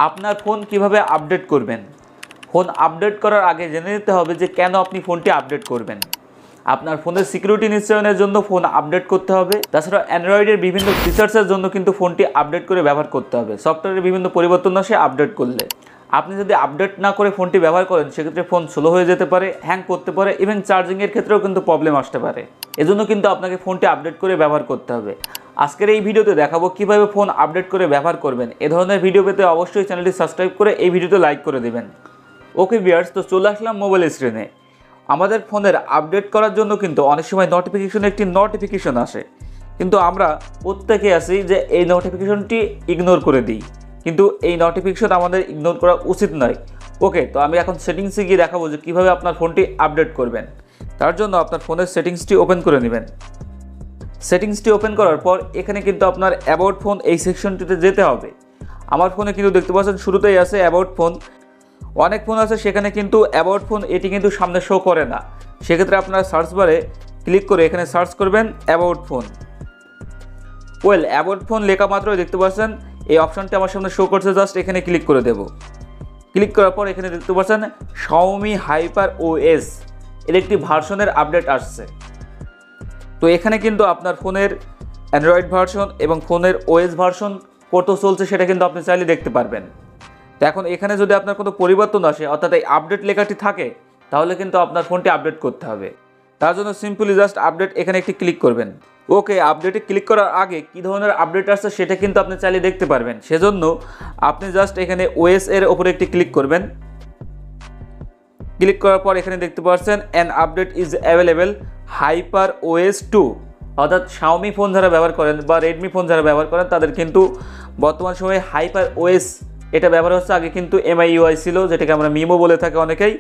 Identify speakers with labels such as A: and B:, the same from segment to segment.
A: আপনার ফোন কিভাবে আপডেট করবেন। ফোন আপডেট করার আগে জেনে নিতে হবে যে কেন আপনি ফোনটি আপডেট করবেন। আপনার ফোনের সিকিউরিটি নিশ্চয়নের জন্য ফোন আপডেট করতে হবে। তাছাড়া অ্যান্ড্রয়েডের বিভিন্ন ফিচার্সের জন্য কিন্তু ফোনটি আপডেট করে ব্যবহার করতে হবে। সফটওয়্যারের বিভিন্ন পরিবর্তন আসে আপডেট করলে। আপনি যদি আপডেট না করে ফোনটি ব্যবহার করেন সেক্ষেত্রে ফোন স্লো হয়ে যেতে পারে, হ্যাং করতে পারে, ইভেন চার্জিংয়ের ক্ষেত্রেও কিন্তু প্রবলেম আসতে পারে। এজন্য কিন্তু আপনাকে ফোনটি আপডেট করে ব্যবহার করতে হবে। আজকের এই ভিডিওতে দেখাবো কিভাবে ফোন আপডেট করে ব্যবহার করবেন। এ ধরনের ভিডিও পেতে অবশ্যই চ্যানেলটি সাবস্ক্রাইব করে এই ভিডিওতে লাইক করে দেবেন। ওকে ভিউয়ার্স, তো চলে আসলাম মোবাইল স্ক্রিনে। আমাদের ফোনের আপডেট করার জন্য কিন্তু অনেক সময় একটি নোটিফিকেশন আসে, কিন্তু আমরা প্রত্যেকে আছি যে এই নোটিফিকেশনটি ইগনোর করে দিই, কিন্তু এই নোটিফিকেশন আমাদের ইগনোর করা উচিত নয়। ওকে, তো আমি এখন সেটিংসে গিয়ে দেখাবো যে কীভাবে আপনার ফোনটি আপডেট করবেন। তার জন্য আপনার ফোনের সেটিংসটি ওপেন করে নেবেন। সেটিংসটি ওপেন করার পর এখানে কিন্তু আপনার অ্যাবাউট ফোন এই সেকশনটিতে যেতে হবে। আমার ফোনে কিন্তু দেখতে পাচ্ছেন শুরুতেই আছে অ্যাবাউট ফোন। অনেক ফোন আছে সেখানে কিন্তু অ্যাবাউট ফোন এটি কিন্তু সামনে শো করে না। সেক্ষেত্রে আপনারা সার্চ বারে ক্লিক করে এখানে সার্চ করবেন অ্যাবাউট ফোন। অ্যাবাউট ফোন লেখা মাত্রই দেখতে পাচ্ছেন এই অপশানটি আমার সামনে শো করছে। জাস্ট এখানে ক্লিক করে দেব। ক্লিক করার পর এখানে দেখতে পাচ্ছেন Xiaomi HyperOS এর একটি ভার্সনের আপডেট আসছে। তো এখানে কিন্তু আপনার ফোনের অ্যান্ড্রয়েড ভার্সন এবং ফোনের ওএস ভার্সন কত চলছে সেটা কিন্তু আপনি চাইলে দেখতে পারবেন। তো এখন এখানে যদি আপনার কোনো পরিবর্তন আসে, অর্থাৎ এই আপডেট লেখাটি থাকে, তাহলে কিন্তু আপনার ফোনটি আপডেট করতে হবে। তার জন্য সিম্পলি জাস্ট আপডেট এখানে একটি ক্লিক করবেন। ওকে, আপডেটে ক্লিক করার আগে কী ধরনের আপডেট আসছে সেটা কিন্তু আপনি চাইলে দেখতে পারবেন। সেজন্য আপনি জাস্ট এখানে ওএস এর ওপরে একটি ক্লিক করবেন। ক্লিক করার পর এখানে দেখতে পাচ্ছেন an update is available HyperOS 2, অর্থাৎ Xiaomi ফোন যারা ব্যবহার করেন বা রেডমি ফোন যারা ব্যবহার করেন তাদের কিন্তু বর্তমান সময়ে HyperOS এটা ব্যবহার হচ্ছে। আগে কিন্তু MIUI ছিল, যেটাকে আমরা মিমো বলে থাকি অনেকেই।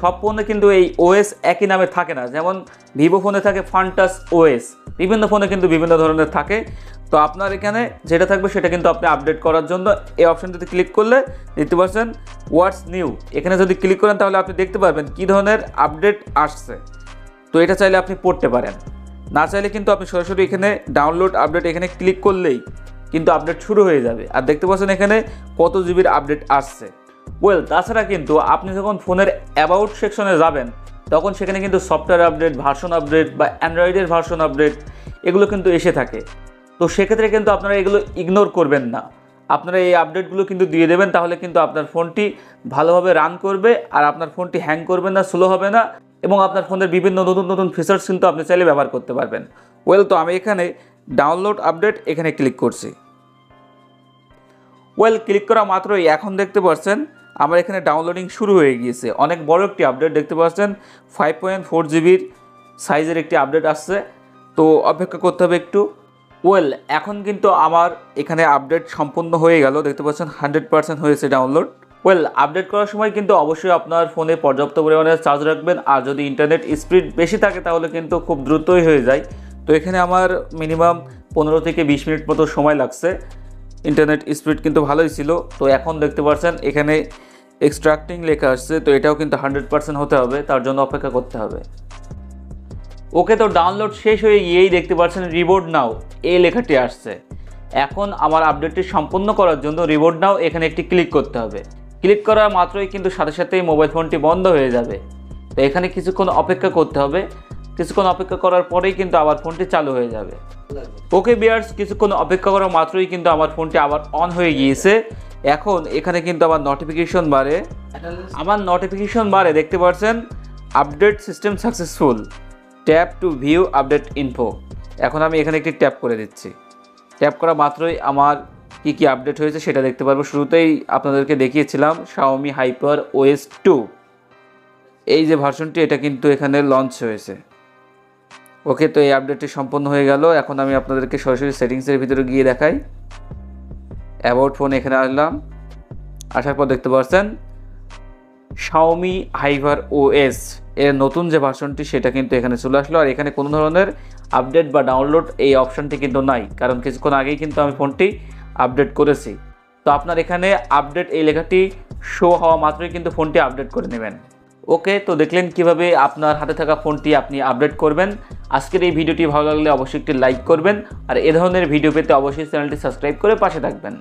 A: সব ফোনে কিন্তু এই ওএস একই নামে থাকে না। যেমন ভিভো ফোনে থাকে ফান্টাস OS, বিভিন্ন ফোনে কিন্তু বিভিন্ন ধরনের থাকে। তো আপনার এখানে যেটা থাকবে সেটা কিন্তু আপনি আপডেট করার জন্য এই অপশানটিতে ক্লিক করলে দেখতে পাচ্ছেন হোয়াটস নিউ। এখানে যদি ক্লিক করেন তাহলে আপনি দেখতে পারবেন কী ধরনের আপডেট আসছে। তো এটা চাইলে আপনি পড়তে পারেন, না চাইলে কিন্তু আপনি সরাসরি এখানে ডাউনলোড আপডেট এখানে ক্লিক করলেই কিন্তু আপডেট শুরু হয়ে যাবে। আর দেখতে পাচ্ছেন এখানে কত জিবির আপডেট আসছে। তাছাড়া কিন্তু আপনি যখন ফোনের অ্যাবাউট সেকশনে যাবেন তখন সেখানে কিন্তু সফটওয়্যার আপডেট, ভার্সন আপডেট বা অ্যান্ড্রয়েডের ভার্সন আপডেট এগুলো কিন্তু এসে থাকে। তো সেক্ষেত্রে কিন্তু আপনারা এগুলো ইগনোর করবেন না, আপনারা এই আপডেটগুলো কিন্তু দিয়ে দেবেন। তাহলে কিন্তু আপনার ফোনটি ভালোভাবে রান করবে আর আপনার ফোনটি হ্যাং করবে না, স্লো হবে না, এবং আপনার ফোনের বিভিন্ন নতুন ফিচার্স কিন্তু আপনি চাইলে ব্যবহার করতে পারবেন। তো আমি এখানে ডাউনলোড আপডেট এখানে ক্লিক করছি। ক্লিক করা মাত্রই এখন দেখতে পাচ্ছেন আমার এখানে ডাউনলোডিং শুরু হয়ে গিয়েছে। অনেক বড় একটি আপডেট দেখতে পাচ্ছেন, 5.4 জিবির সাইজের একটি আপডেট আসছে। তো অপেক্ষা করতে হবে একটু। এখন কিন্তু আমার এখানে আপডেট সম্পূর্ণ হয়ে গেল। দেখতে পাচ্ছেন 100% হয়েছে ডাউনলোড। আপডেট করার সময় কিন্তু অবশ্যই আপনার ফোনে পর্যাপ্ত পরিমাণে চার্জ রাখবেন। আর যদি ইন্টারনেট স্পিড বেশি থাকে তাহলে কিন্তু খুব দ্রুতই হয়ে যায়। তো এখানে আমার মিনিমাম 15 থেকে 20 মিনিট মতো সময় লাগছে। ইন্টারনেট স্পিড কিন্তু ভালোই ছিল। তো এখন দেখতে পাচ্ছেন এখানে এক্সট্রাক্টিং লেখা আসছে। তো এটাও কিন্তু 100% হতে হবে, তার জন্য অপেক্ষা করতে হবে। তো ডাউনলোড শেষ হয়ে গিয়েই দেখতে পাচ্ছেন রিবোর্ড নাও এই লেখাটি আসছে। এখন আমার আপডেটটি সম্পূর্ণ করার জন্য রিবোর্ড নাও এখানে একটি ক্লিক করতে হবে। ক্লিক করার মাত্রই কিন্তু সাথে সাথেই মোবাইল ফোনটি বন্ধ হয়ে যাবে। তো এখানে কিছুক্ষণ অপেক্ষা করতে হবে। কিছুক্ষণ অপেক্ষা করার পরেই কিন্তু আবার ফোনটি চালু হয়ে যাবে। ভিউয়ার্স, কিছুক্ষণ অপেক্ষা করার মাত্রই কিন্তু আমার ফোনটি আবার অন হয়ে গিয়েছে। এখন এখানে কিন্তু আমার নোটিফিকেশন বারে দেখতে পাচ্ছেন update system successful, tap two view update info. এখন আমি এখানে একটি ট্যাপ করে দিচ্ছি। ট্যাপ করা মাত্রই আমার কি আপডেট হয়েছে সেটা দেখতে পারবো। শুরুতেই আপনাদেরকে দেখিয়েছিলাম Xiaomi HyperOS 2 এই যে ভার্সনটি, এটা কিন্তু এখানে লঞ্চ হয়েছে। তো এই আপডেটটি সম্পন্ন হয়ে গেল। এখন আমি আপনাদেরকে সরাসরি সেটিংসের ভিতরে গিয়ে দেখাই। অ্যাবাউট ফোন এখানে আসলাম। আসার পর দেখতে পাচ্ছেন Xiaomi HyperOS এর নতুন যে ভার্সনটি সেটা কিন্তু এখানে চলে আসলো। আর এখানে কোনো ধরনের আপডেট বা ডাউনলোড এই অপশানটি কিন্তু নাই, কারণ কিছুক্ষণ আগেই কিন্তু আমি ফোনটি আপডেট করেছি। তো আপনার এখানে আপডেট এই লেখাটি শো হওয়া মাত্রই কিন্তু ফোনটি আপডেট করে নেবেন। তো দেখলেন কিভাবে আপনার হাতে থাকা ফোনটি আপনি আপডেট করবেন। আজকের এই ভিডিওটি ভালো লাগলে অবশ্যই একটি লাইক করবেন, আর এ ধরনের ভিডিও পেতে অবশ্যই চ্যানেলটি সাবস্ক্রাইব করে পাশে থাকবেন।